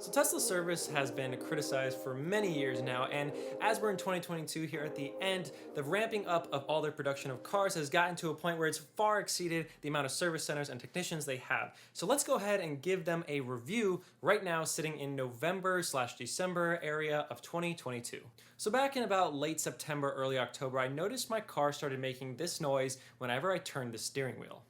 So Tesla's service has been criticized for many years now, and as we're in 2022 here at the end, the ramping up of all their production of cars has gotten to a point where it's far exceeded the amount of service centers and technicians they have. So let's go ahead and give them a review right now, sitting in November/December area of 2022. So back in about late September, early October, I noticed my car started making this noise whenever I turned the steering wheel.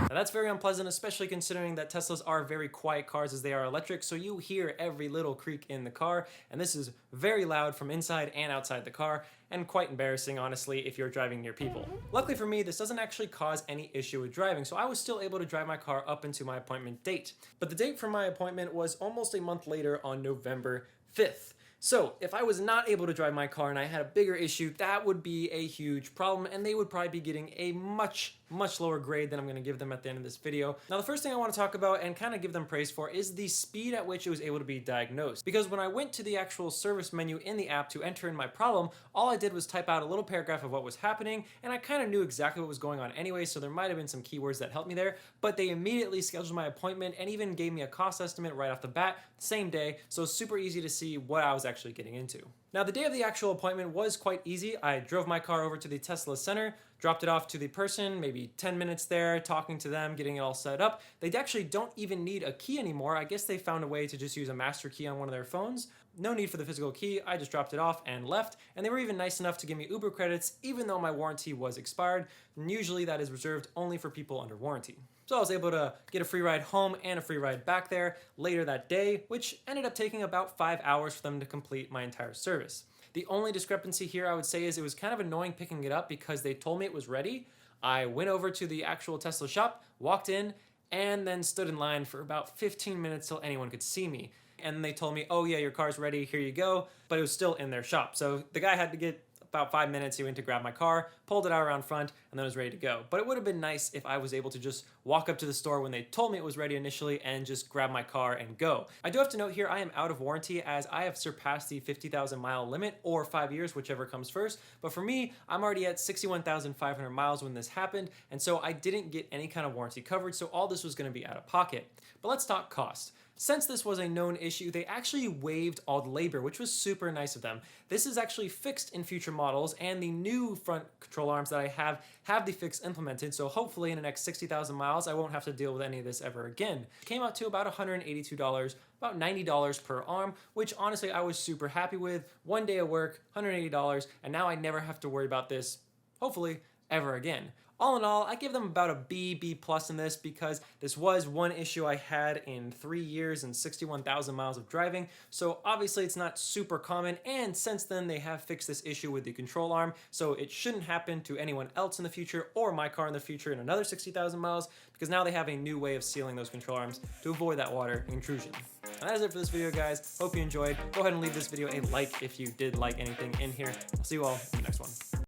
Now that's very unpleasant, especially considering that Teslas are very quiet cars as they are electric, so you hear every little creak in the car, and this is very loud from inside and outside the car, and quite embarrassing, honestly, if you're driving near people. Luckily for me, this doesn't actually cause any issue with driving, so I was still able to drive my car up into my appointment date. But the date for my appointment was almost a month later on November 5th. So if I was not able to drive my car and I had a bigger issue, that would be a huge problem, and they would probably be getting a much lower grade than I'm gonna give them at the end of this video. Now, the first thing I wanna talk about and kind of give them praise for is the speed at which it was able to be diagnosed. Because when I went to the actual service menu in the app to enter in my problem, all I did was type out a little paragraph of what was happening, and I kind of knew exactly what was going on anyway, so there might have been some keywords that helped me there, but they immediately scheduled my appointment and even gave me a cost estimate right off the bat, the same day, so it's super easy to see what I was actually getting into. Now, the day of the actual appointment was quite easy. I drove my car over to the Tesla Center, dropped it off to the person, maybe 10 minutes there, talking to them, getting it all set up. They actually don't even need a key anymore. I guess they found a way to just use a master key on one of their phones. No need for the physical key. I just dropped it off and left, and they were even nice enough to give me Uber credits even though my warranty was expired, and usually that is reserved only for people under warranty. So I was able to get a free ride home and a free ride back there later that day, which ended up taking about 5 hours for them to complete my entire service. The only discrepancy here I would say is it was kind of annoying picking it up because they told me it was ready. I went over to the actual Tesla shop, walked in, and then stood in line for about 15 minutes till anyone could see me. And they told me, oh yeah, your car's ready, here you go. But it was still in their shop. So the guy had to get about 5 minutes. He went to grab my car, pulled it out around front, and then it was ready to go. But it would have been nice if I was able to just walk up to the store when they told me it was ready initially and just grab my car and go. I do have to note here, I am out of warranty as I have surpassed the 50,000 mile limit, or 5 years, whichever comes first. But for me, I'm already at 61,500 miles when this happened, and so I didn't get any kind of warranty coverage, so all this was gonna be out of pocket. But let's talk cost. Since this was a known issue, they actually waived all the labor, which was super nice of them. This is actually fixed in future models, and the new front control arms that I have the fix implemented, so hopefully in the next 60,000 miles, I won't have to deal with any of this ever again. It came out to about $182, about $90 per arm, which honestly I was super happy with. 1 day of work, $180, and now I never have to worry about this, hopefully, ever again. All in all, I give them about a B plus in this because this was one issue I had in 3 years and 61,000 miles of driving. So obviously it's not super common, and since then they have fixed this issue with the control arm, so it shouldn't happen to anyone else in the future or my car in the future in another 60,000 miles, because now they have a new way of sealing those control arms to avoid that water intrusion. And that is it for this video, guys. Hope you enjoyed. Go ahead and leave this video a like if you did like anything in here. I'll see you all in the next one.